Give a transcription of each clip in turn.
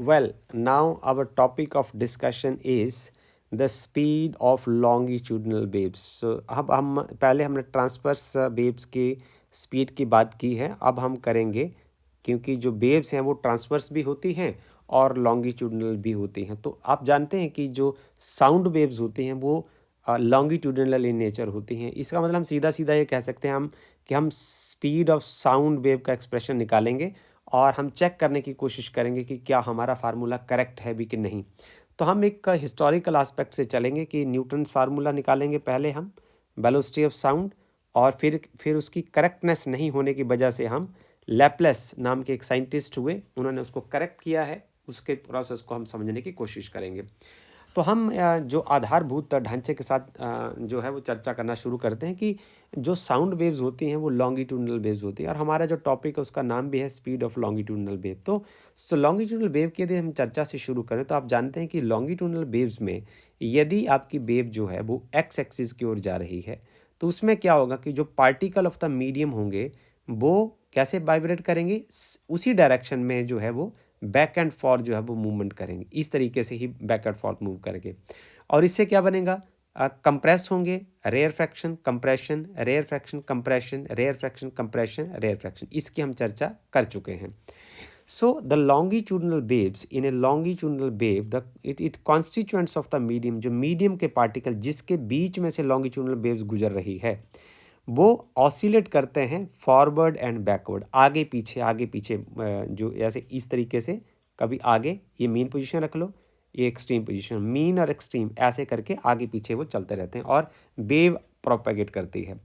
Well, now our topic of discussion is the speed of longitudinal waves. So अब हम पहले हमने transverse waves की स्पीड की बात की है, अब हम करेंगे क्योंकि जो वेव्स हैं वो ट्रांसवर्स भी होती हैं और लॉन्गिट्यूडिनल भी होती हैं। तो आप जानते हैं कि जो साउंड वेव्स होती हैं वो लॉन्गिट्यूडिनल इन नेचर होती हैं। इसका मतलब हम सीधा सीधा ये कह सकते हैं हम कि हम स्पीड ऑफ साउंड वेव का एक्सप्रेशन निकालेंगे और हम चेक करने की कोशिश करेंगे कि क्या हमारा फार्मूला करेक्ट है भी कि नहीं। तो हम एक हिस्टोरिकल एस्पेक्ट से चलेंगे कि न्यूटन्स फार्मूला निकालेंगे पहले हम वेलोसिटी ऑफ साउंड, और फिर उसकी करेक्टनेस नहीं होने की वजह से हम लैप्लेस नाम के एक साइंटिस्ट हुए, उन्होंने उसको करेक्ट किया है, उसके प्रोसेस को हम समझने की कोशिश करेंगे। तो हम जो आधारभूत ढांचे के साथ जो है वो चर्चा करना शुरू करते हैं कि जो साउंड वेव्स होती हैं वो लॉन्गिट्यूडिनल वेव्स होती हैं, और हमारा जो टॉपिक है उसका नाम भी है स्पीड ऑफ लॉन्गिट्यूडिनल वेव। तो लॉन्गिट्यूडिनल वेव की यदि हम चर्चा से शुरू करें तो आप जानते हैं कि लॉन्गिट्यूडिनल वेव्स में यदि आपकी वेव जो है वो एक्स एक्सिस की ओर जा रही है तो उसमें क्या होगा कि जो पार्टिकल ऑफ द मीडियम होंगे वो कैसे वाइब्रेट करेंगे, उसी डायरेक्शन में जो है वो बैक एंड फॉर्थ जो है वो मूवमेंट करेंगे, इस तरीके से ही बैक एंड फॉर्थ मूव करेंगे। और इससे क्या बनेगा, कंप्रेस होंगे, rarefaction compression, rarefaction compression, rarefaction compression, rarefaction, इसकी हम चर्चा कर चुके हैं। So the longitudinal waves, in a longitudinal wave the it constituents of the medium, जो मीडियम के पार्टिकल जिसके बीच में से longitudinal waves गुजर रही है वो ऑसिलेट करते हैं फॉरवर्ड एंड बैकवर्ड, आगे पीछे जो ऐसे इस तरीके से, कभी आगे, ये मीन पोजीशन रख लो, ये एक्सट्रीम पोजीशन, मीन और एक्सट्रीम ऐसे करके आगे पीछे वो चलते रहते हैं और वेव प्रोपेगेट करती है।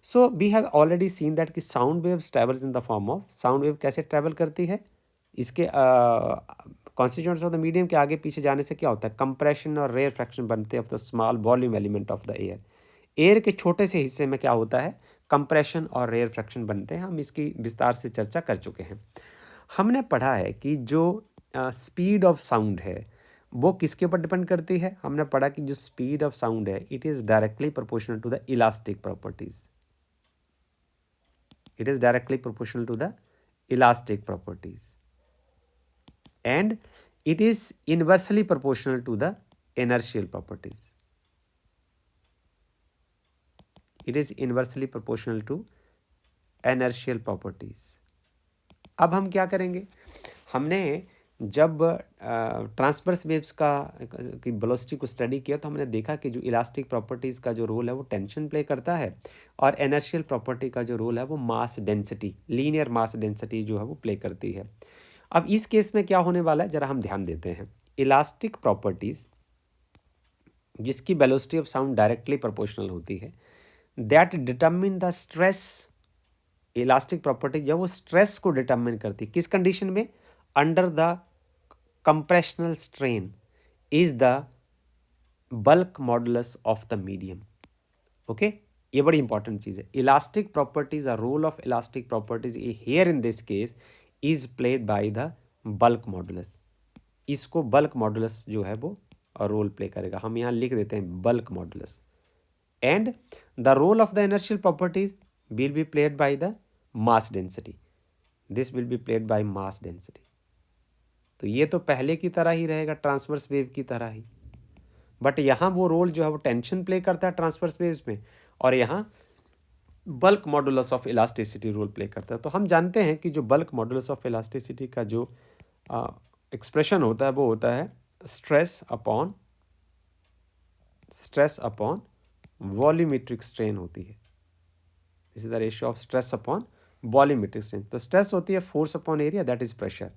So we have already seen that कि sound waves travels in the form of, sound wave कैसे ट्रेवल करती है, इसके कॉन्स्टिट्यूएंट्स ऑफ द मीडियम के आगे पीछे जाने से क्या होता है, कंप्रेशन और रेयर फ्रैक्शन बनते हैं of the small volume element of the air. Air के छोटे से हिस्से में क्या होता है, कंप्रेशन और रेयर फ्रैक्शन बनते हैं, हम इसकी विस्तार से चर्चा कर चुके हैं। हमने पढ़ा है कि जो स्पीड ऑफ साउंड है वो किसके ऊपर डिपेंड करती है, हमने पढ़ा कि जो स्पीड ऑफ साउंड है it is directly proportional to the elastic properties, it is directly proportional to the elastic properties, and it is inversely proportional to the inertial properties. It is inversely proportional to inertial properties. अब हम क्या करेंगे, हमने जब transverse waves का की velocity को study किया तो हमने देखा कि जो इलास्टिक प्रॉपर्टीज़ का जो रोल है वो टेंशन प्ले करता है, और इनर्शियल प्रॉपर्टी का जो रोल है वो mass density, linear mass density जो है वो प्ले करती है। अब इस केस में क्या होने वाला है जरा हम ध्यान देते हैं। इलास्टिक प्रॉपर्टीज़ जिसकी velocity of sound directly proportional होती है, that determine the stress, elastic property जब वो स्ट्रेस को डिटर्मिन करती है किस कंडीशन में, under the compressional strain is the bulk modulus of the medium. Okay, ये बड़ी इंपॉर्टेंट चीज़ है। Elastic properties, the role of elastic properties here in this case is played by the bulk modulus. इसको bulk modulus जो है वो role play करेगा, हम यहाँ लिख देते हैं bulk modulus. And the role of the inertial properties will be played by the mass density, this will be played by mass density. तो ये तो पहले की तरह ही रहेगा, ट्रांसवर्स वेव की तरह ही, बट यहाँ वो रोल जो है वो टेंशन प्ले करता है ट्रांसवर्स वेव्स में, और यहाँ bulk modulus of elasticity role play करता है। तो हम जानते हैं कि जो बल्क मॉडुलस ऑफ इलास्टिसिटी का जो एक्सप्रेशन होता है वो होता है स्ट्रेस अपॉन वॉल्यूमेट्रिक स्ट्रेन होती है, this is the ratio of stress upon volumetric strain. तो स्ट्रेस होती है force upon area, that is pressure,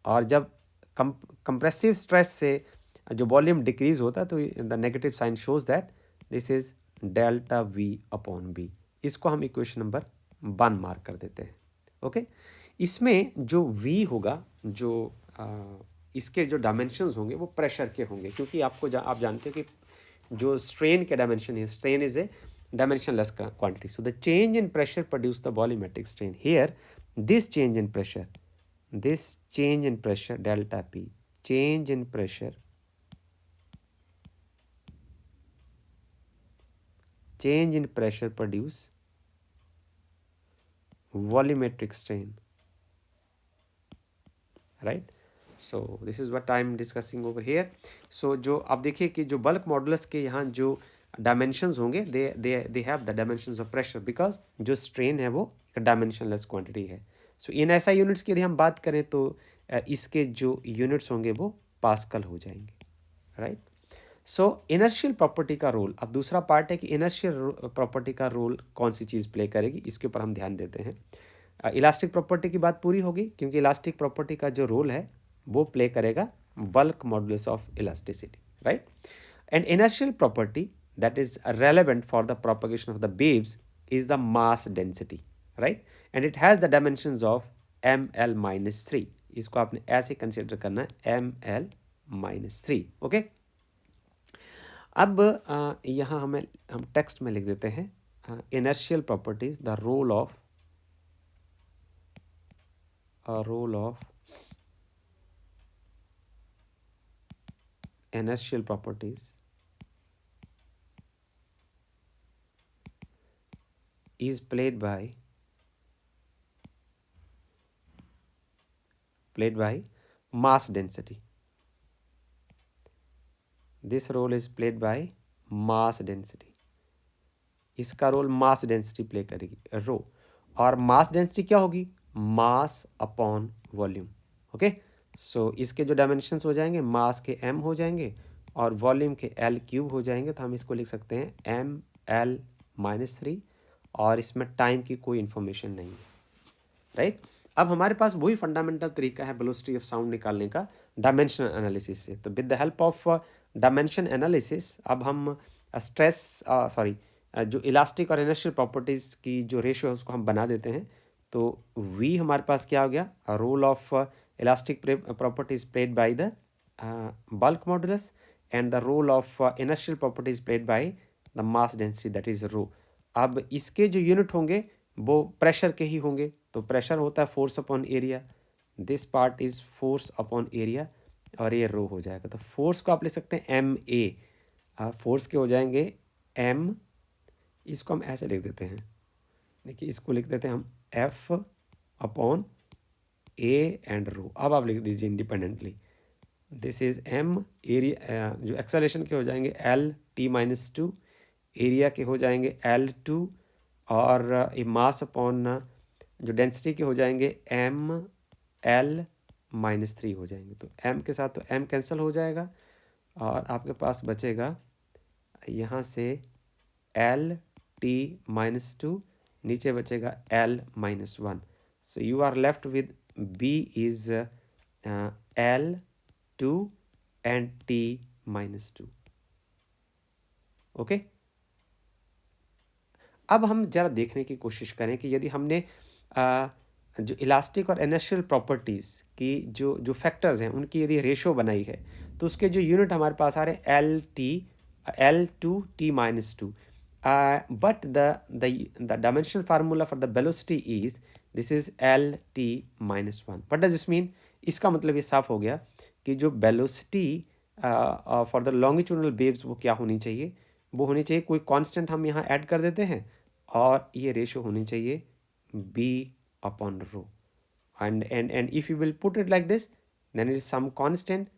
और जब कंप्रेसिव स्ट्रेस से जो वॉल्यूम डिक्रीज होता है तो the negative sign shows that this is delta V upon B. इसको हम इक्वेशन नंबर 1 मार्क कर देते हैं। ओके, इसमें जो v होगा, जो इसके जो डायमेंशंस होंगे वो प्रेशर के होंगे, क्योंकि आप जानते हैं कि जो स्ट्रेन के डायमेंशन है, strain is a dimensionless quantity, so the change in pressure produce the volumetric strain. Here this change in pressure delta p, change in pressure produce volumetric strain, right? So this is what I am discussing over here. सो जो आप देखिए कि जो bulk modulus के यहाँ जो dimensions होंगे they have the dimensions of pressure, because जो स्ट्रेन है वो एक डायमेंशनलेस क्वांटिटी है. सो इन ऐसा यूनिट्स की यदि हम बात करें तो इसके जो यूनिट्स होंगे वो पास्कल हो जाएंगे, राइट. सो इनर्शियल प्रॉपर्टी का रोल, अब दूसरा पार्ट है कि इनर्शियल प्रॉपर्टी का रोल कौन सी चीज़ प्ले करेगी, इसके ऊपर हम ध्यान देते हैं. इलास्टिक प्रॉपर्टी की बात पूरी होगी, क्योंकि इलास्टिक प्रॉपर्टी का जो रोल है वो प्ले करेगा bulk modulus of elasticity, right. And inertial property that is relevant for the propagation of the waves is the mass density, right, and it has the dimensions of ml minus 3. इसको आपने ऐसे consider करना है ml minus 3. Okay. अब यहाँ हम text में लिख देते हैं inertial properties, the role of inertial properties is played by mass density. This role is played by mass density. इसका रोल मास डेंसिटी प्ले करेगी रो, और मास डेंसिटी क्या होगी, मास अपॉन वॉल्यूम. ओके. सो इसके जो डायमेंशंस हो जाएंगे मास के m हो जाएंगे और वॉल्यूम के l क्यूब हो जाएंगे. तो हम इसको लिख सकते हैं ml माइनस 3, और इसमें टाइम की कोई इन्फॉर्मेशन नहीं है, राइट. अब हमारे पास वही फंडामेंटल तरीका है वेलोसिटी ऑफ साउंड निकालने का डायमेंशनल एनालिसिस से. तो with the help of dimension analysis अब हम जो इलास्टिक और इनर्शियल प्रॉपर्टीज़ की जो रेशियो है उसको हम बना देते हैं. तो V हमारे पास क्या हो गया, role of elastic properties played by the bulk modulus, and the role of inertial properties played by the mass density, that is rho. अब इसके जो यूनिट होंगे वो प्रेशर के ही होंगे. तो प्रेशर होता है force upon area, this part is force upon area, और ये रो हो जाएगा. तो फोर्स को आप ले सकते हैं MA, फोर्स के हो जाएंगे M, इसको हम ऐसे लिख देते हैं, देखिए इसको लिख देते हैं हम F अपॉन A एंड रो. अब आप लिख दीजिए independently, this is M, area जो एक्सेलरेशन के हो जाएंगे LT माइनस 2, एरिया के हो जाएंगे L2, और ये मास अपॉन जो डेंसिटी के हो जाएंगे ML माइनस 3 हो जाएंगे. तो M के साथ तो M कैंसिल हो जाएगा, और आपके पास बचेगा यहाँ से LT माइनस 2, नीचे बचेगा L minus 1. So you are left with B is L2 and T minus 2. Okay. अब हम जरा देखने की कोशिश करें कि यदि हमने जो इलास्टिक और इनर्शियल प्रॉपर्टीज़ की जो फैक्टर्स हैं उनकी यदि रेशो बनाई है, तो उसके जो यूनिट हमारे पास आ रहे हैं L2T minus 2. But the dimensional formula for the velocity is this is LT minus 1. What does this mean? इसका मतलब ये साफ हो गया कि जो velocity for the longitudinal waves वो क्या होनी चाहिए, वो होनी चाहिए कोई कांस्टेंट हम यहाँ ऐड कर देते हैं, और ये रेशो होनी चाहिए B upon rho. And if you will put it like this, then it is some constant.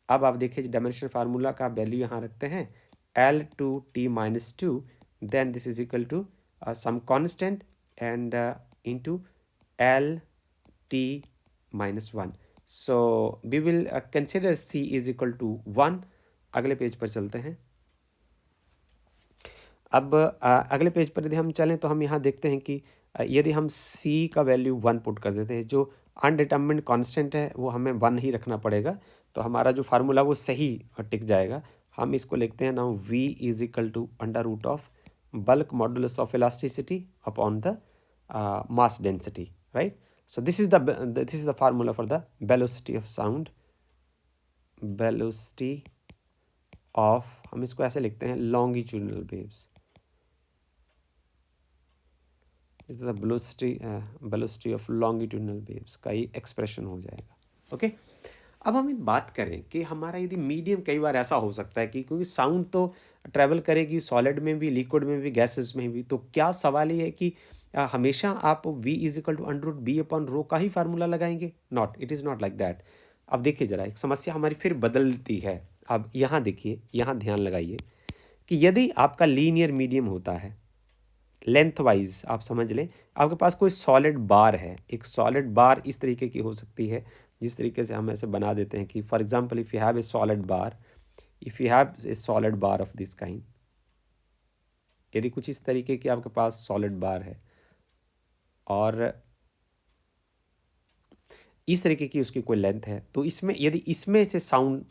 अब आप देखिए डायमेंशनल फार्मूला का वैल्यू यहाँ रखते हैं L2T minus 2, then this is equal to some constant and into LT minus 1. So we will consider C is equal to 1. अगले page पर चलते हैं. अब अगले पेज पर यदि हम चलें तो हम यहाँ देखते हैं कि यदि हम C का वैल्यू 1 पुट कर देते हैं, जो अनडिटर्मिन्ड कांस्टेंट है वो हमें 1 ही रखना पड़ेगा, तो हमारा जो फार्मूला वो सही टिक जाएगा. हम इसको लिखते हैं now V is equal to under root of bulk modulus of elasticity upon the mass density, right. So this is the formula for the velocity of sound, velocity of, हम इसको ऐसे लिखते हैं longitudinal waves, is the velocity of longitudinal waves का ही expression हो जाएगा. Okay. अब हम बात करें कि हमारा यदि मीडियम, कई बार ऐसा हो सकता है कि क्योंकि साउंड तो ट्रैवल करेगी सॉलिड में भी, लिक्विड में भी, गैसेस में भी, तो क्या सवाल ये है कि हमेशा आप V is equal to under root B upon rho का ही फार्मूला लगाएंगे? Not, it is not like that. अब देखिए ज़रा, एक समस्या हमारी फिर बदलती है। अब यहाँ देखिए, यहाँ ध्यान लगाइए कि यदि आपका लीनियर मीडियम होता है, लेंथ वाइज आप समझ लें, आपके पास कोई सॉलिड बार है, एक सॉलिड बार इस तरीके की हो सकती है जिस तरीके से हम ऐसे बना देते हैं कि for example if you have a solid bar, if you have a solid bar of this kind, यदि कुछ इस तरीके की आपके पास सॉलिड बार है और इस तरीके की उसकी कोई लेंथ है, तो इसमें यदि इसमें से साउंड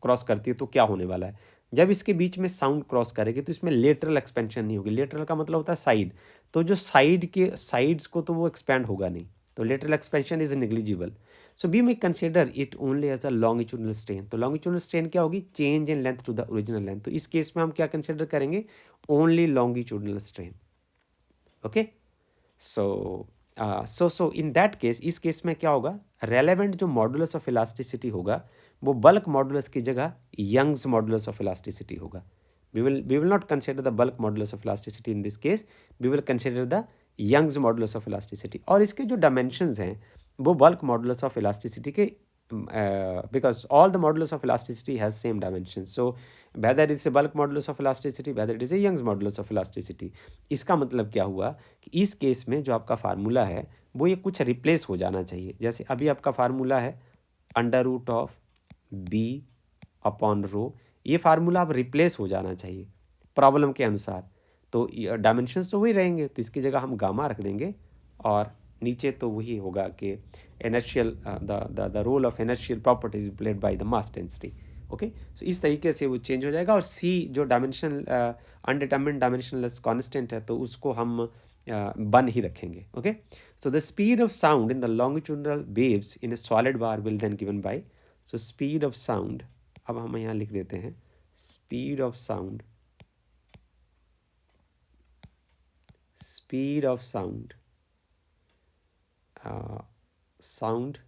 क्रॉस करती है तो क्या होने वाला है, जब इसके बीच में साउंड क्रॉस करेगी तो इसमें लेटरल एक्सपेंशन नहीं होगी। लेटरल का मतलब होता है साइड, तो जो साइड के साइड्स को तो वो एक्सपेंड होगा नहीं, तो lateral expansion is negligible. So we may consider it only as a longitudinal strain. तो लॉन्गिट्यूडनल स्ट्रेन क्या होगी, change in length to the original length. तो इस केस में हम क्या कंसिडर करेंगे, only longitudinal strain. Okay, so in that case, इस केस में क्या होगा, रेलेवेंट जो मॉडुलस ऑफ इलास्टिसिटी होगा वो बल्क मॉडुलस की जगह यंग्स मॉडुलस ऑफ इलास्टिसिटी होगा। we will not consider the bulk modulus of elasticity in this case, we will consider the Young's modulus of elasticity। और इसके जो डायमेंशंस हैं वो बल्क मॉडुलस ऑफ इलास्टिसिटी के, because all the modulus of elasticity has same dimensions, so whether it is a bulk modulus of elasticity, whether it is a Young's modulus of elasticity। इसका मतलब क्या हुआ कि इस case में जो आपका फार्मूला है वो ये कुछ रिप्लेस हो जाना चाहिए। जैसे अभी आपका फार्मूला है under root of B upon rho, ये फार्मूला अब रिप्लेस हो जाना चाहिए प्रॉब्लम के अनुसार। तो डायमेंशंस तो वही रहेंगे, तो इसकी जगह हम गामा रख देंगे और नीचे तो वही होगा कि inertial the role of inertial properties played by the mass density. Okay, so इस तरीके से वो चेंज हो जाएगा। और सी जो डायमेंशन अनडिटरमिन्ड डायमेंशनलेस कांस्टेंट है तो उसको हम बन ही रखेंगे। Okay, so the speed of sound in the longitudinal waves in a solid bar will then given by, so speed of sound, अब हम यहाँ लिख देते हैं speed of sound, speed of sound, sound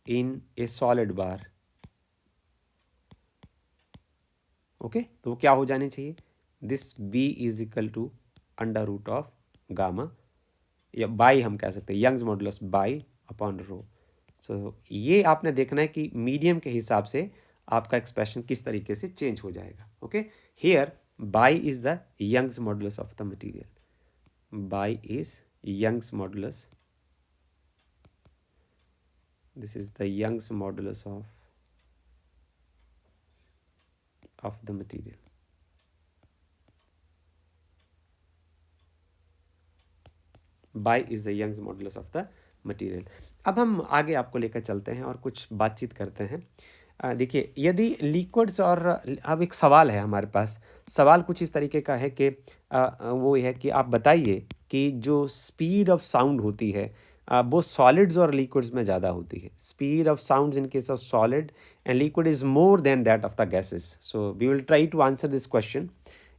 in a solid bar. Okay, तो वो क्या हो जानी चाहिए, this v is equal to under root of gamma, या बाई हम कह सकते हैं यंग्स मॉडुलस बाई अपॉन रो। सो ये आपने देखना है कि मीडियम के हिसाब से आपका एक्सप्रेशन किस तरीके से चेंज हो जाएगा। Okay, here Y is the Young's modulus of the material, Y is Young's modulus, this is the Young's modulus of the material। Y is the Young's modulus of the material. अब हम आगे आपको लेकर चलते हैं और कुछ बातचीत करते हैं। देखिए, यदि लिक्विड्स और, अब एक सवाल है हमारे पास, सवाल कुछ इस तरीके का है कि वो है कि आप बताइए कि जो स्पीड ऑफ साउंड होती है वो सॉलिड्स और लिक्विड्स में ज़्यादा होती है। Speed of sounds in case of solid and liquid is more than that of the gases. So we will try to answer this question.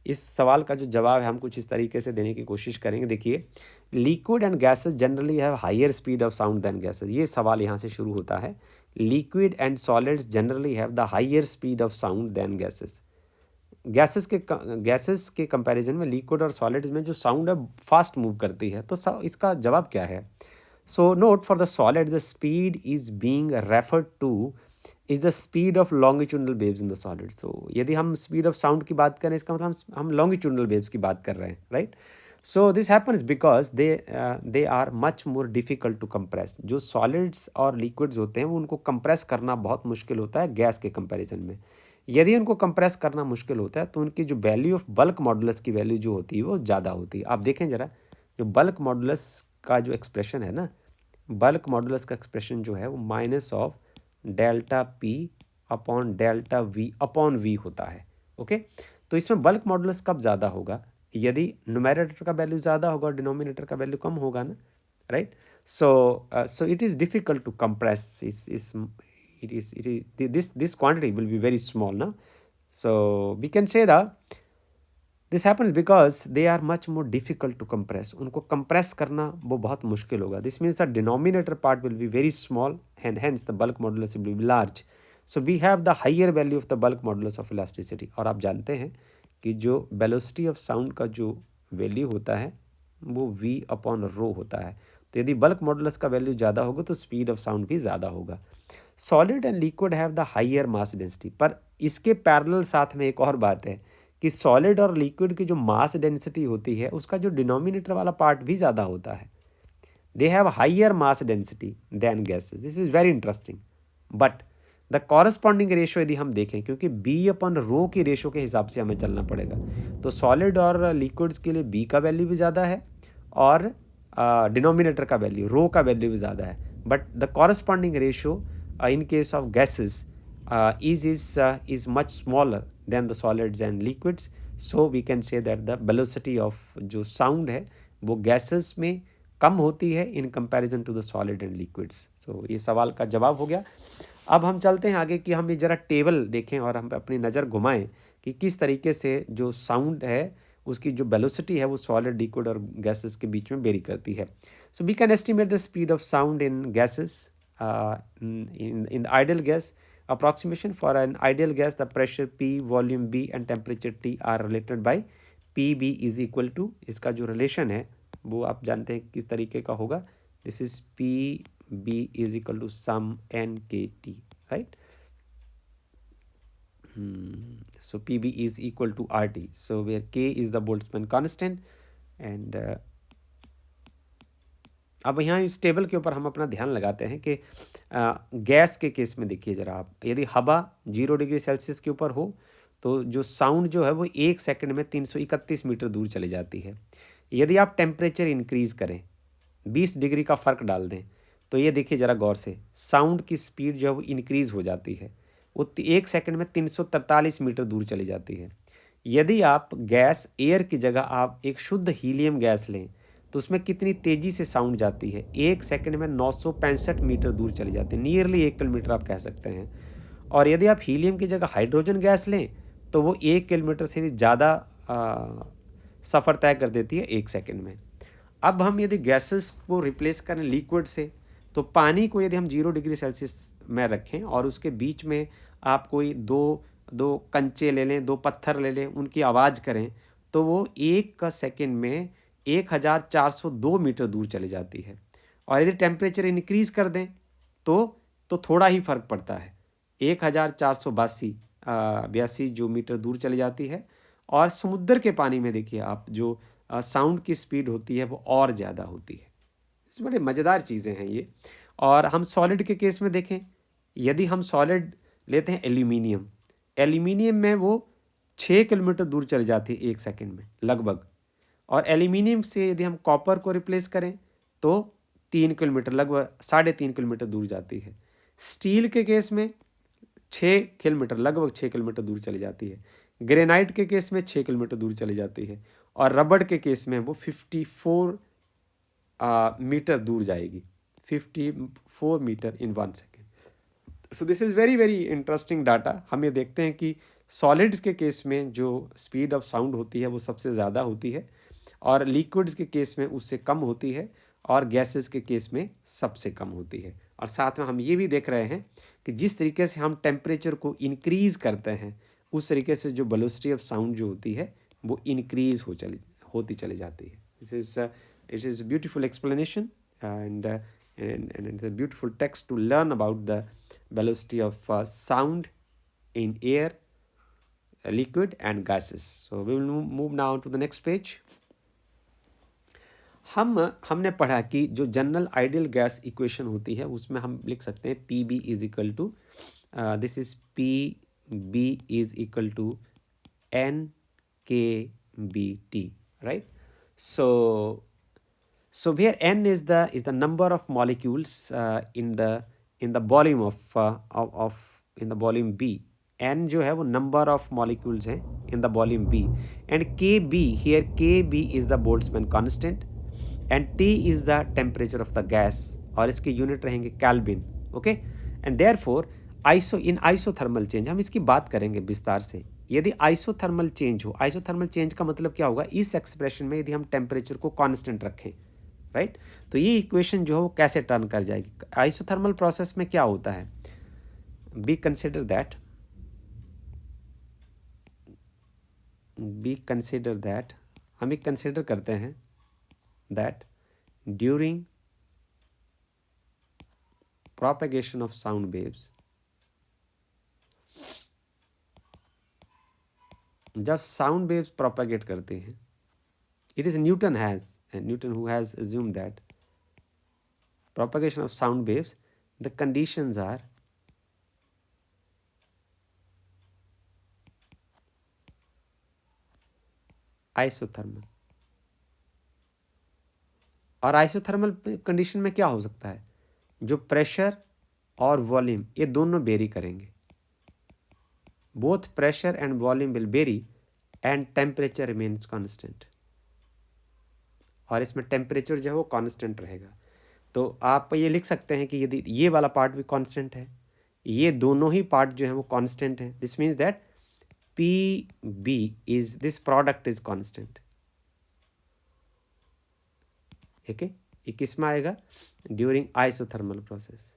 इस सवाल का जो जवाब है हम कुछ इस तरीके से देने की कोशिश करेंगे। देखिए, liquid and gases generally have higher speed of sound than gases, ये सवाल यहाँ से शुरू होता है। Liquid and solids generally have the higher speed of sound than gases. Gases के कंपैरिजन में लिक्विड और सॉलिड्स में जो साउंड है फास्ट मूव करती है। तो इसका जवाब क्या है, so note for the solid the speed is being referred to is the speed of longitudinal waves in the solid. So यदि हम स्पीड ऑफ साउंड की बात करें इसका मतलब हम लॉन्गिट्यूडनल वेव्स की बात कर रहे हैं, right. So this happens because they are much more difficult to compress. जो सॉलिड्स और लिक्विड्स होते हैं वो उनको कंप्रेस करना बहुत मुश्किल होता है गैस के कंपैरिजन में। यदि उनको कंप्रेस करना मुश्किल होता है तो उनकी जो वैल्यू ऑफ बल्क मॉडुलस की वैल्यू जो होती है वो ज़्यादा होती है। आप देखें ज़रा, जो बल्क मॉडुलस का जो एक्सप्रेशन है ना, बल्क मॉडुलस का एक्सप्रेशन जो है वो minus of delta P upon delta V upon V होता है। ओके, तो इसमें बल्क मॉडुलस कब ज़्यादा होगा, यदि न्यूमरेटर का वैल्यू ज़्यादा होगा और डिनोमिनेटर का वैल्यू कम होगा ना, right. So it is difficult to compress this quantity will be very small now, so we can say that this happens because they are much more difficult to compress। उनको compress करना वो बहुत मुश्किल होगा। This means the denominator part will be very small and hence the bulk modulus will be large, so we have the higher value of the bulk modulus of elasticity। और आप जानते हैं कि जो velocity of sound का जो value होता है वो v अपॉन रो होता है। तो यदि बल्क मॉडुलस का वैल्यू ज़्यादा होगा तो स्पीड ऑफ साउंड भी ज़्यादा होगा। Solid and liquid have the higher mass density. पर इसके पैरेलल साथ में एक और बात है कि सॉलिड और लिक्विड की जो मास डेंसिटी होती है उसका जो डिनोमिनेटर वाला पार्ट भी ज़्यादा होता है। They have higher mass density than gases. This is very interesting. But the corresponding ratio यदि हम देखें, क्योंकि बी अपन रो की रेशो के हिसाब से हमें चलना पड़ेगा, तो सॉलिड और लिक्विड्स के लिए बी का वैल्यू भी ज़्यादा है और डिनोमिनेटर का वैल्यू, रो का वैल्यू भी ज़्यादा है। But the corresponding ratio in case of gases is much smaller than the solids and liquids. So we can say that the velocity of जो sound है वो gases में कम होती है in comparison to the solid and liquids. So ये सवाल का जवाब हो गया। अब हम चलते हैं आगे कि हम ये ज़रा टेबल देखें और हम अपनी नज़र घुमाएं कि किस तरीके से जो साउंड है उसकी जो वेलोसिटी है वो सॉलिड, लिक्विड और गैसेस के बीच में वेरी करती है। So we can estimate the speed of sound in gases in the ideal gas approximation. For an ideal gas, the pressure P, volume B and temperature T are related by PB is equal to, इसका जो relation है वो आप जानते हैं किस तरीके का होगा। This is PB is equal to sum NKT, right? So PB is equal to RT. So where K is the Boltzmann constant and अब यहाँ इस टेबल के ऊपर हम अपना ध्यान लगाते हैं कि गैस के केस में देखिए ज़रा आप, यदि हवा 0 डिग्री सेल्सियस के ऊपर हो तो जो साउंड जो है वो 1 सेकंड में 331 मीटर दूर चली जाती है। यदि आप टेम्परेचर इंक्रीज़ करें, 20 डिग्री का फ़र्क डाल दें, तो ये देखिए ज़रा गौर से, साउंड की स्पीड जो है वो इंक्रीज़ हो जाती है, वो 1 सेकंड में 343 मीटर दूर चली जाती है। यदि आप गैस, एयर की जगह आप एक शुद्ध हीलियम गैस लें तो उसमें कितनी तेज़ी से साउंड जाती है, 1 सेकंड में 965 मीटर दूर चली जाती है, नियरली 1 किलोमीटर आप कह सकते हैं। और यदि आप हीलियम की जगह हाइड्रोजन गैस लें तो वो 1 किलोमीटर से भी ज़्यादा सफ़र तय कर देती है 1 सेकंड में। अब हम यदि गैसेस को रिप्लेस करें लिक्विड से, तो पानी को यदि हम 0 डिग्री सेल्सियस में रखें और उसके बीच में आप कोई दो कंचे ले लें, 2 पत्थर ले लें, उनकी आवाज़ करें, तो वो 1 सेकंड में 1402 मीटर दूर चली जाती है। और यदि टेम्परेचर इंक्रीज़ कर दें तो थोड़ा ही फ़र्क पड़ता है, 1482 जो मीटर दूर चली जाती है। और समुद्र के पानी में देखिए आप, जो साउंड की स्पीड होती है वो और ज़्यादा होती है। इस बड़े मज़ेदार चीज़ें हैं ये। और हम सॉलिड के केस में देखें, यदि हम सॉलिड लेते हैं एल्यूमिनियम में वो 6 किलोमीटर दूर चली जाती है 1 सेकंड में लगभग। और एल्यूमिनियम से यदि हम कॉपर को रिप्लेस करें तो 3 किलोमीटर, लगभग 3.5 किलोमीटर दूर जाती है। स्टील के केस में 6 किलोमीटर, लगभग 6 किलोमीटर दूर चली जाती है। ग्रेनाइट के केस में 6 किलोमीटर दूर चली जाती है। और रबड़ के केस में वो 54 मीटर दूर जाएगी, 54 metre in 1 second. So this is very very interesting data. हम ये देखते हैं कि सॉलिड्स के केस में जो स्पीड ऑफ साउंड होती है वो सबसे ज़्यादा होती है और लिक्विड्स के केस में उससे कम होती है और गैसेस के केस में सबसे कम होती है। और साथ में हम ये भी देख रहे हैं कि जिस तरीके से हम टेम्परेचर को इंक्रीज़ करते हैं उस तरीके से जो वेलोसिटी ऑफ साउंड जो होती है वो इंक्रीज़ होती चली जाती है। It is a beautiful explanation and it's a beautiful text to learn about the velocity of sound in air, liquid and gases. So we will move now to the next page. हमने पढ़ा कि जो general ideal gas equation होती है उसमें हम लिख सकते हैं P B is equal to, this is P B is equal to N K B T, right? So here n is the number of molecules in the volume in the volume B. n जो है वो number of molecules हैं in the volume B and Kb, here Kb is the Boltzmann constant and T is the temperature of the gas और इसके unit रहेंगे kelvin, okay? And therefore in isothermal change हम इसकी बात करेंगे विस्तार से। यदि आइसोथर्मल चेंज हो, आइसोथर्मल चेंज का मतलब क्या होगा, इस एक्सप्रेशन में यदि हम टेम्परेचर को कांस्टेंट रखें, राइट, तो ये इक्वेशन जो है वो कैसे टर्न कर जाएगी। आइसोथर्मल प्रोसेस में क्या होता है, बी कंसिडर दैट हम एक कंसिडर करते हैं that during propagation of sound waves, जब साउंड वेव्स प्रोपागेट करते हैं, it is Newton who has assumed that propagation of sound waves, the conditions are isothermal. और आइसोथर्मल कंडीशन में क्या हो सकता है, जो प्रेशर और वॉल्यूम ये दोनों वेरी करेंगे, both pressure and volume will very and temperature remains constant, और इसमें टेम्परेचर जो है वो कांस्टेंट रहेगा। तो आप ये लिख सकते हैं कि यदि ये वाला पार्ट भी कांस्टेंट है, ये दोनों ही पार्ट जो है वो कांस्टेंट है, this means that P B is this product is constant. ठीक है, ये किस में आएगा, during isothermal process.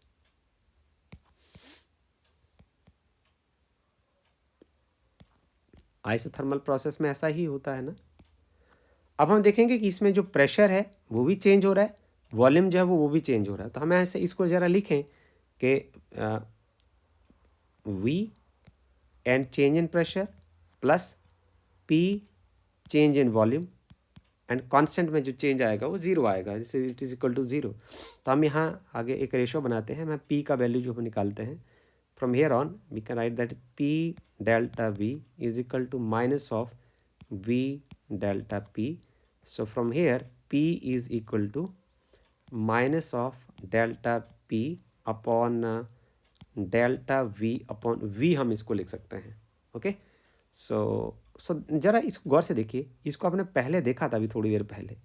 Isothermal process में ऐसा ही होता है ना। अब हम देखेंगे कि इसमें जो प्रेशर है वो भी चेंज हो रहा है, वॉल्यूम जो है वो भी चेंज हो रहा है। तो हम ऐसे इसको ज़रा लिखें कि V and change in pressure plus P change in volume and constant में जो चेंज आएगा वो ज़ीरो आएगा, जैसे it is equal to zero. तो हम यहाँ आगे एक रेशो बनाते हैं, मैं P का वैल्यू जो हम निकालते हैं, from here on we can write that P delta V is equal to minus of V delta P. So from here P is equal to minus of delta P upon delta V upon V, हम इसको लिख सकते हैं। Okay, सो ज़रा इसको गौर से देखिए, इसको आपने पहले देखा था अभी थोड़ी देर पहले,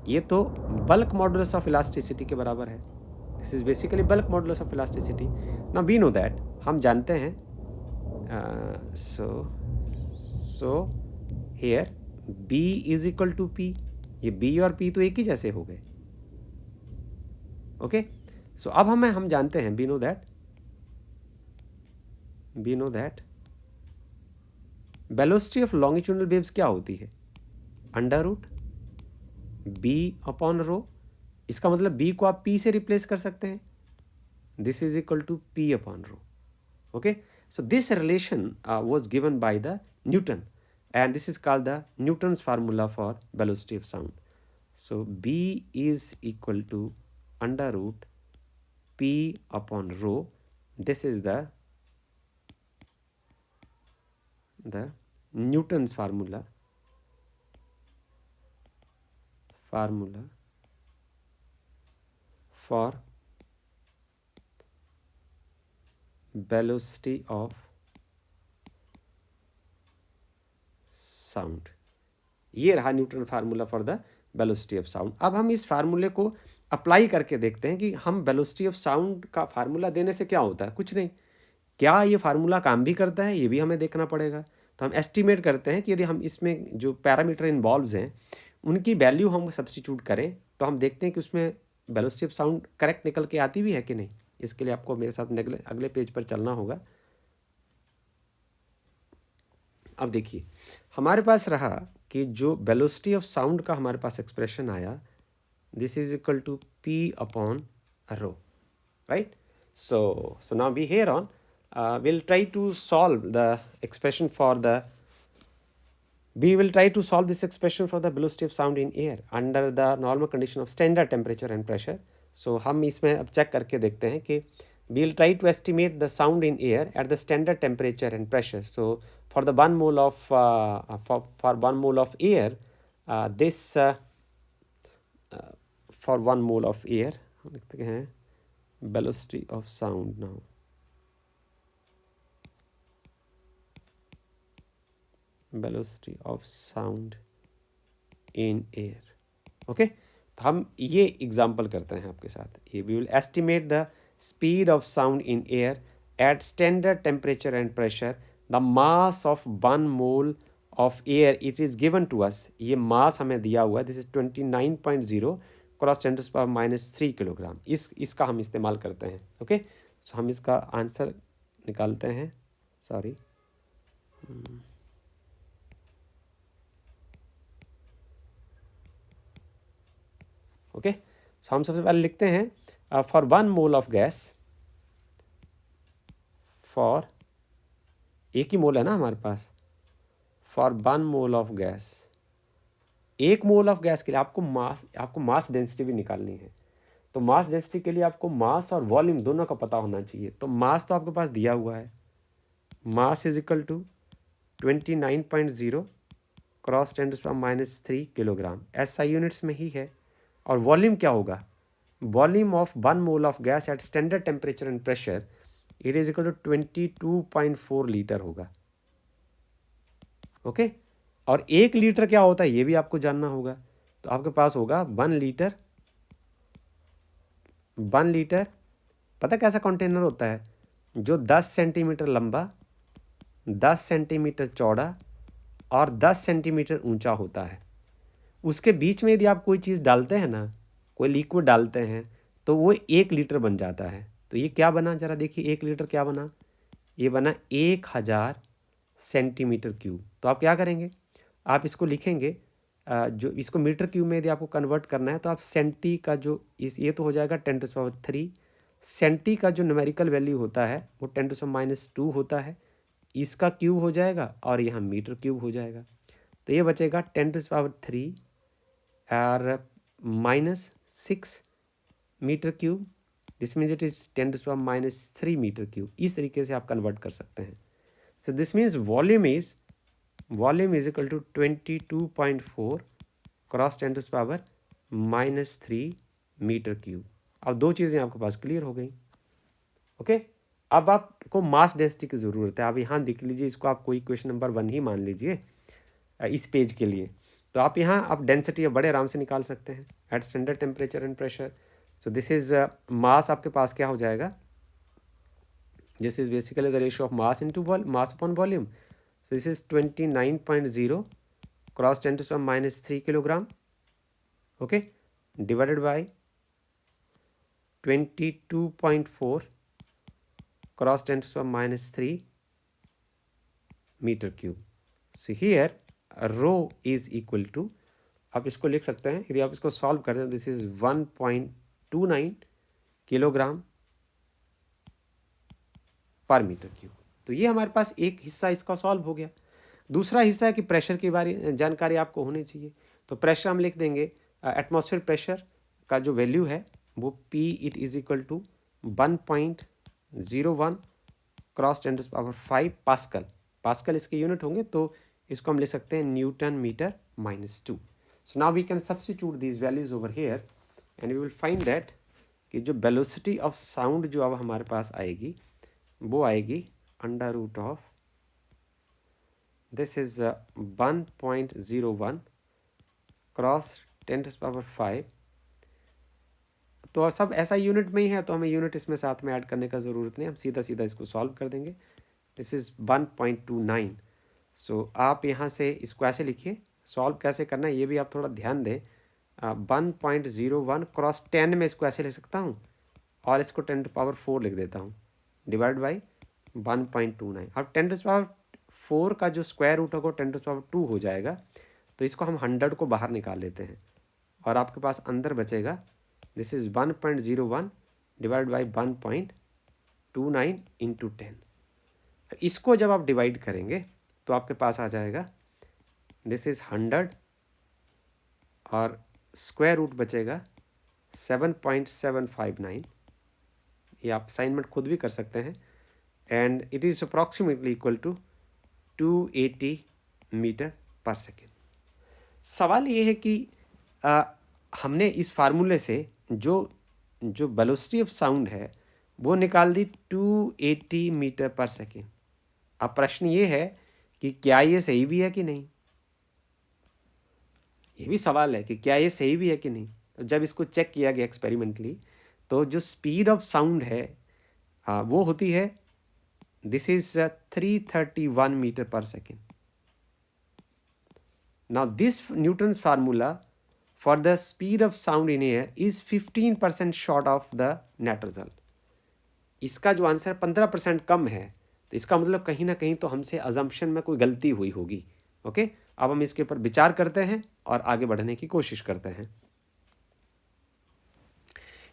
ये तो बल्क मॉडुलस ऑफ इलास्टिसिटी के बराबर है। This is basically bulk modulus of elasticity. ना वी नो दैट, हम जानते हैं, so here B is equal to P, ये B और P तो एक ही जैसे हो गए। ओके, सो अब हम जानते हैं, we know that velocity of longitudinal waves क्या होती है, under root B upon rho. इसका मतलब B को आप P से रिप्लेस कर सकते हैं, this is equal to P upon rho. Okay, so this relation was given by the Newton, and this is called the Newton's formula for velocity of sound. So B is equal to under root P upon rho. This is the Newton's formula for velocity of sound. ये रहा Newton formula for the velocity of sound. अब हम इस फार्मूले को apply करके देखते हैं कि हम वेलोसिटी ऑफ साउंड का फार्मूला देने से क्या होता है। कुछ नहीं, क्या ये फार्मूला काम भी करता है ये भी हमें देखना पड़ेगा। तो हम एस्टिमेट करते हैं कि यदि हम इसमें जो पैरामीटर इन्वॉल्व हैं उनकी वैल्यू हम सब्स्टिट्यूट करें तो हम देखते हैं कि उसमें वेलोसिटी ऑफ साउंड करेक्ट निकल के आती भी है कि नहीं। इसके लिए आपको मेरे साथ अगले पेज पर चलना होगा। अब देखिए, हमारे पास रहा कि जो वेलोसिटी ऑफ साउंड का हमारे पास एक्सप्रेशन आया, this is equal to P upon rho, right. So now we here on we'll try to solve the expression for the we will try to solve this expression for the velocity of sound in air under the normal condition of standard temperature and pressure. So हम इसमें अब check करके देखते हैं कि we'll try to estimate the sound in air at the standard temperature and pressure. So for the 1 mole of for 1 mole of air, this for 1 mole of air हम लिखते हैं velocity of sound now. Velocity of sound in air. Okay, तो हम ये example करते हैं आपके साथ। ये we will estimate the speed of sound in air at standard temperature and pressure. The mass of 1 mole of air it is given to us. ये mass हमें दिया हुआ है, दिस इज 29.0 क्रॉस 10⁻³ किलोग्राम। इसका हम इस्तेमाल करते हैं। ओके, सो हम इसका आंसर निकालते हैं। सॉरी, ओके, सो हम सबसे पहले लिखते हैं for 1 mole of gas, for एक ही मोल है ना हमारे पास, for 1 mole of gas, 1 mole of gas के लिए आपको मास डेंसिटी भी निकालनी है। तो मास डेंसिटी के लिए आपको मास और वॉल्यूम दोनों का पता होना चाहिए। तो मास तो आपके पास दिया हुआ है, mass is equal to 29.0 cross 10⁻³ kilogram, SI units में ही है। और वॉल्यूम क्या होगा, volume of 1 mole of gas at standard temperature and pressure it is equal to 22.4 litre होगा। ओके और 1 लीटर क्या होता है ये भी आपको जानना होगा। तो आपके पास होगा 1 लीटर, 1 लीटर पता कैसा कंटेनर होता है, जो 10 सेंटीमीटर लंबा, 10 सेंटीमीटर चौड़ा और 10 सेंटीमीटर ऊंचा होता है। उसके बीच में यदि आप कोई चीज़ डालते हैं ना, कोई लिक्विड डालते हैं, तो वो 1 लीटर बन जाता है। तो ये क्या बना, जरा देखिए 1 लीटर क्या बना, ये बना 1000 सेंटीमीटर क्यूब। तो आप क्या करेंगे, आप इसको लिखेंगे, जो इसको मीटर क्यूब में यदि आपको कन्वर्ट करना है तो आप सेंटी का जो ये तो हो जाएगा 10⁻3, सेंटी का जो न्यूमेरिकल वैल्यू होता है वो 10⁻² होता है, इसका क्यूब हो जाएगा और यहाँ मीटर क्यूब हो जाएगा। तो ये बचेगा 10⁻3 और -6 metre cube, this means it is 10⁻³ metre cube. इस तरीके से आप कन्वर्ट कर सकते हैं। So this means volume is equal to 22.4 cross 10⁻³ metre cube. अब दो चीज़ें आपके पास क्लियर हो गई। ओके अब आपको मास डेंसिटी की ज़रूरत है। आप यहाँ देख लीजिए, इसको आप कोई क्वेश्चन नंबर 1 ही मान लीजिए इस पेज के लिए। तो आप यहाँ आप डेंसिटी बड़े आराम से निकाल सकते हैं at standard temperature and pressure. So this is mass आपके पास क्या हो जाएगा, this is basically the ratio of mass into mass upon volume. So this is 29.0 cross 10⁻³ kilogram, okay, divided by 22.4 cross 10⁻³ metre cube. So here rho is equal to, आप इसको लिख सकते हैं, यदि आप इसको सॉल्व करते हैं, दिस इज 1.29 किलोग्राम पर मीटर क्यूब। तो ये हमारे पास एक हिस्सा इसका सॉल्व हो गया। दूसरा हिस्सा है कि प्रेशर के बारे जानकारी आपको होनी चाहिए। तो प्रेशर हम लिख देंगे, एटमॉस्फेयर प्रेशर का जो वैल्यू है वो P it is equal to 1.01 cross 10⁵ pascal, pascal इसके यूनिट होंगे, तो इसको हम लिख सकते हैं newton metre -2। So now we can substitute these values over here and we will find that कि जो वेलोसिटी ऑफ साउंड जो अब हमारे पास आएगी वो आएगी √, दिस इज 1.01 क्रॉस 10⁵। तो सब ऐसा यूनिट में ही है, तो हमें यूनिट इसमें साथ में ऐड करने का ज़रूरत नहीं, हम सीधा सीधा इसको सॉल्व कर देंगे। This is 1.29। सो आप यहाँ से इसको ऐसे लिखिए, सॉल्व कैसे करना है ये भी आप थोड़ा ध्यान दें। 1.01 क्रॉस 10 में इसको ऐसे लिख सकता हूँ और इसको 10⁴ लिख देता हूँ, डिवाइड बाई 1.29। अब 10⁴ का जो स्क्वायर रूट होगा 10⁻² हो जाएगा, तो इसको हम 100 को बाहर निकाल लेते हैं और आपके पास अंदर बचेगा, this is 1.01 divide by 1.29 into 10। इसको जब आप डिवाइड करेंगे तो आपके पास आ जाएगा, दिस इज़ 100 और स्क्वायर रूट बचेगा 7.759। ये आप असाइनमेंट खुद भी कर सकते हैं। And it is approximately equal to 280 metre per second. सवाल ये है कि हमने इस फार्मूले से जो वेलोसिटी ऑफ साउंड है वो निकाल दी 280 मीटर पर सेकेंड। अब प्रश्न ये है कि क्या ये सही भी है कि नहीं, ये भी सवाल है कि क्या ये सही भी है कि नहीं। तो जब इसको चेक किया गया एक्सपेरिमेंटली, तो जो स्पीड ऑफ साउंड है वो होती है, this is 331 metre per second. Now this Newton's formula for the speed of sound in air is 15% short of the net result। इसका जो आंसर 15% कम है, तो इसका मतलब कहीं ना कहीं तो हमसे अजम्पशन में कोई गलती हुई होगी। ओके अब हम इसके ऊपर विचार करते हैं और आगे बढ़ने की कोशिश करते हैं।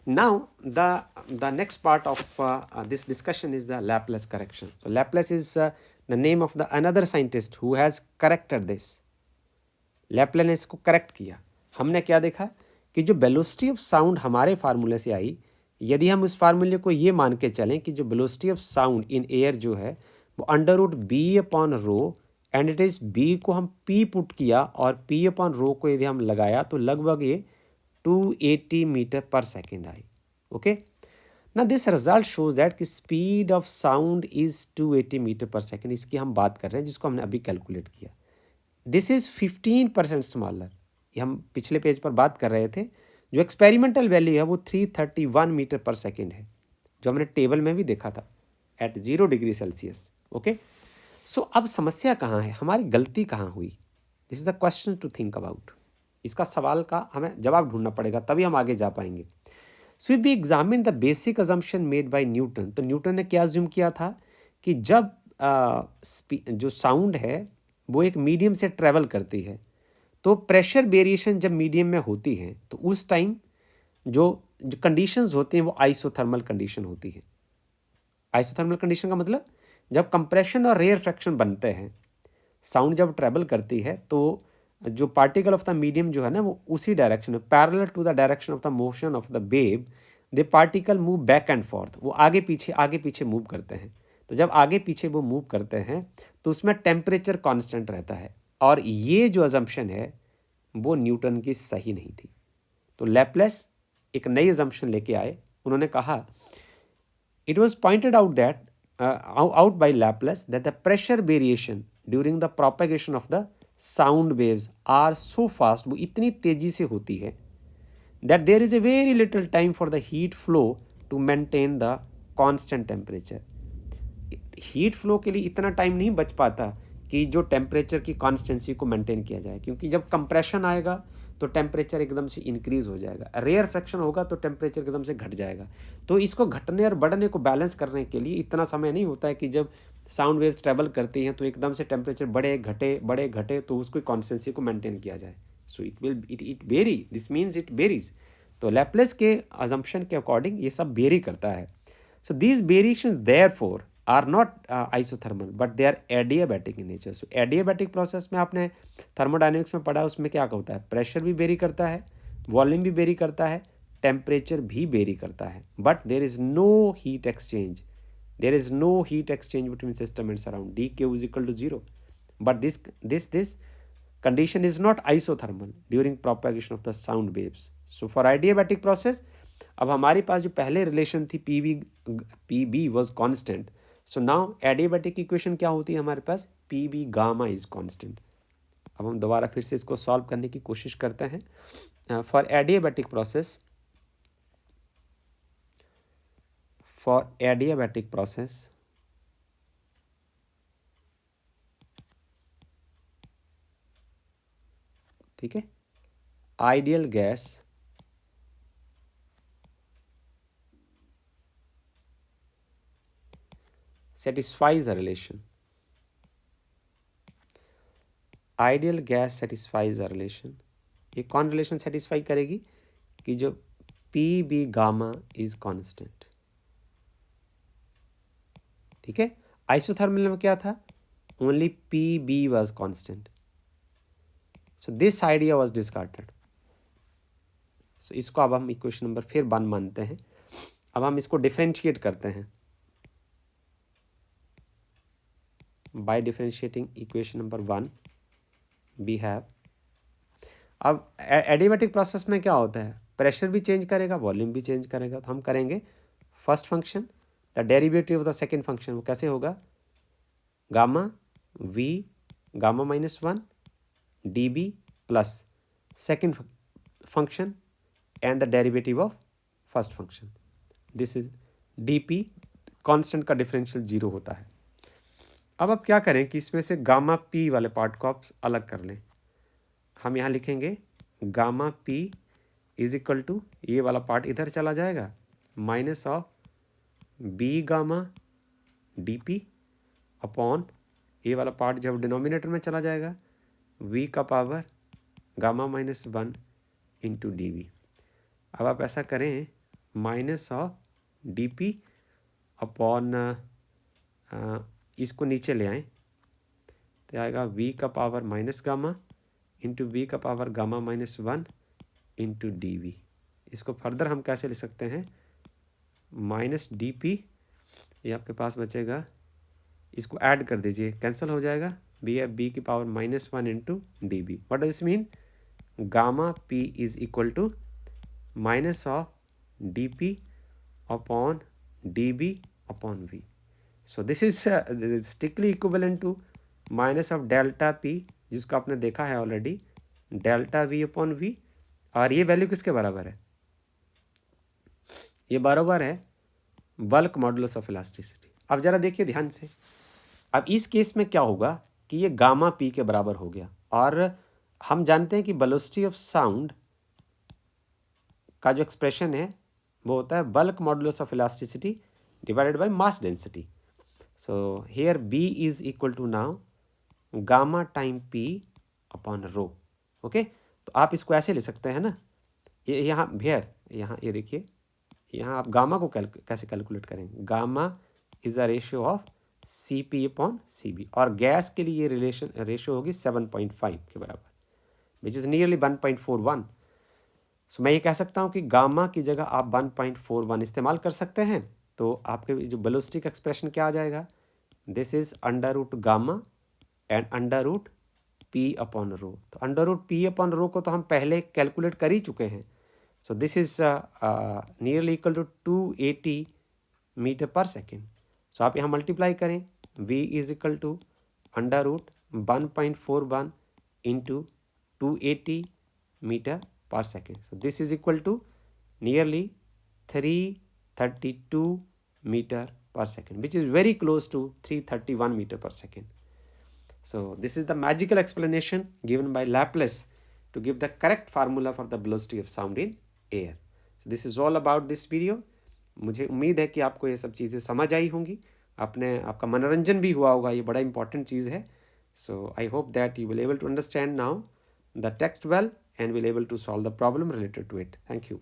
Now, the next part of this discussion is the Laplace correction. So, Laplace is the name of the another scientist who has corrected this. लैपले ने इसको करेक्ट किया. हमने क्या देखा कि जो वेलोसिटी ऑफ साउंड हमारे फार्मूले से आई, यदि हम उस फार्मूले को ये मान के चलें कि जो velocity of sound in air जो है वो under root B upon rho, and it is B को हम पी पुट किया और पी अपॉन रो को यदि हम लगाया तो लगभग ये 280 मीटर पर सेकेंड आई. ओके, ना दिस रिजल्ट शोज दैट कि speed of sound is 280 metre per second. इसकी हम बात कर रहे हैं जिसको हमने अभी कैलकुलेट किया. This is 15% smaller. ये हम पिछले पेज पर बात कर रहे थे. जो एक्सपेरिमेंटल वैल्यू है वो 331 मीटर पर सेकेंड है, जो हमने टेबल में भी देखा था at 0 degree Celsius. Okay, so अब समस्या कहाँ है, हमारी गलती कहाँ हुई? This is the question to think about. इसका सवाल का हमें जवाब ढूंढना पड़ेगा, तभी हम आगे जा पाएंगे. So we examine the basic assumption made by Newton. तो न्यूटन ने क्या अज्यूम किया था कि जब जो साउंड है वो एक मीडियम से ट्रैवल करती है, तो प्रेशर वेरिएशन जब मीडियम में होती है तो उस टाइम जो जो कंडीशंस होती हैं वो आइसोथर्मल कंडीशन होती है. आइसोथर्मल कंडीशन का मतलब जब कंप्रेशन और रेयर फ्रैक्शन बनते हैं, साउंड जब ट्रैवल करती है तो जो पार्टिकल ऑफ द मीडियम जो है ना वो उसी डायरेक्शन में parallel to the direction of the motion of the wave, they particle move back and forth. वो आगे पीछे मूव करते हैं. तो जब आगे पीछे वो मूव करते हैं तो उसमें टेम्परेचर कांस्टेंट रहता है. और ये जो अजम्पशन है वो न्यूटन की सही नहीं थी. तो लैप्लेस एक नई अजम्पशन लेके आए. उन्होंने कहा it was pointed out that out by Laplace that the pressure variation during the propagation of the sound waves are so fast, वो इतनी तेजी से होती है that there is a very little time for the heat flow to maintain the constant temperature. Heat flow के लिए इतना time नहीं बच पाता कि जो टेम्परेचर की कॉन्स्टेंसी को मेंटेन किया जाए, क्योंकि जब कंप्रेशन आएगा तो टेम्परेचर एकदम से इंक्रीज हो जाएगा, रेयर फ्रैक्शन होगा तो टेम्परेचर एकदम से घट जाएगा. तो इसको घटने और बढ़ने को बैलेंस करने के लिए इतना समय नहीं होता है कि जब साउंड वेव्स ट्रैवल करती हैं तो एकदम से टेम्परेचर बढ़े घटे तो उसको कॉन्स्टेंसी को मेंटेन किया जाए. So it vary, this means it varies. तो लैप्लेस के अजम्पशन के अकॉर्डिंग ये सब वेरी करता है. So these variations therefore are not isothermal but they are adiabatic in nature. So adiabatic process में आपने थर्मोडायनेमिक्स में पढ़ा, उसमें क्या होता है, प्रेशर भी वेरी करता है, वॉल्यूम भी वेरी करता है, टेम्परेचर भी वेरी करता है, but there is no heat exchange. There is no heat exchange between system and surround. D Q is equal to 0. But this condition is not isothermal during propagation of the sound waves. So for adiabatic process, अब हमारे पास जो पहले relation थी P V was constant. So now adiabatic equation क्या होती है हमारे पास, P V gamma is constant. अब हम दोबारा फिर से इसको सॉल्व करने की कोशिश करते हैं. फॉर एडियाबैटिक प्रोसेस ठीक है, ideal gas satisfies the relation. Ideal gas satisfies the relation. ये कौन रिलेशन सेटिस्फाई करेगी कि जो P V gamma is constant. ठीक है, आइसोथर्मल में क्या था, only P V was constant. So this idea was discarded. सो इसको अब हम इक्वेशन नंबर फिर 1 मानते हैं. अब हम इसको डिफरेंशिएट करते हैं. By differentiating equation number 1 we have, अब एडियाबैटिक प्रोसेस में क्या होता है, प्रेशर भी चेंज करेगा, वॉल्यूम भी चेंज करेगा. तो हम करेंगे first function the derivative of the second function. वो कैसे होगा, gamma V gamma -1 D B plus second function and the derivative of first function. This is D P. Constant का डिफरेंशियल 0 होता है. अब आप क्या करें कि इसमें से गामा पी वाले पार्ट को आप अलग कर लें. हम यहाँ लिखेंगे gamma P is equal to, ये वाला पार्ट इधर चला जाएगा, minus of B gamma D P upon ये वाला पार्ट जब डिनोमिनेटर में चला जाएगा वी का power gamma -1 into D V. अब आप ऐसा करें minus of D P upon, इसको नीचे ले आएँ तो आएगा वी का power minus gamma into V का power gamma minus 1 into D V. इसको फर्दर हम कैसे ले सकते हैं, माइनस डी पी, ये आपके पास बचेगा, इसको ऐड कर दीजिए, कैंसिल हो जाएगा, बी एफ बी की power minus 1 into D B. What does this mean, gamma P is equal to minus of D P upon D B upon V. So this is strictly equivalent to minus of delta P, जिसको आपने देखा है already, delta V upon V, और ये value किसके बराबर है, ये बराबर है बल्क मॉडुलस ऑफ इलास्टिसिटी। अब जरा देखिए ध्यान से, अब इस केस में क्या होगा कि ये गामा पी के बराबर हो गया, और हम जानते हैं कि वेलोसिटी ऑफ साउंड का जो एक्सप्रेशन है वो होता है bulk modulus of elasticity divided by mass density. So here B is equal to now gamma time P upon rho. Okay, तो आप इसको ऐसे ले सकते हैं ना, ये यहाँ भेयर, यहाँ ये देखिए, यहाँ आप गामा को कैसे कैलकुलेट करेंगे, gamma is a ratio of C P upon C B, और गैस के लिए ये रेशियो होगी 7.5 के बराबर, विच इज़ नियरली 1.41। सो मैं ये कह सकता हूँ कि गामा की जगह आप 1.41 इस्तेमाल कर सकते हैं, तो आपके जो वेलोसिटी का एक्सप्रेशन क्या आ जाएगा, this is under root gamma and under root P upon rho. तो under root P upon rho को तो हम पहले कैलकुलेट कर ही चुके हैं। So this is nearly equal to 280 metre per second. So आप यहाँ मल्टीप्लाई करें, v is equal to under root 1.41 into 280 metre per second. So this is equal to nearly 332 metre per second, which is very close to 331 meter per second. So this is the magical explanation given by Laplace to give the correct formula for the velocity of sound in air. So this is all about this video. मुझे उम्मीद है कि आपको ये सब चीज़ें समझ आई होंगी, आपका मनोरंजन भी हुआ होगा, ये बड़ा इंपॉर्टेंट चीज़ है. So I hope that you will able to understand now the text well and will able to solve the problem related to it. Thank you.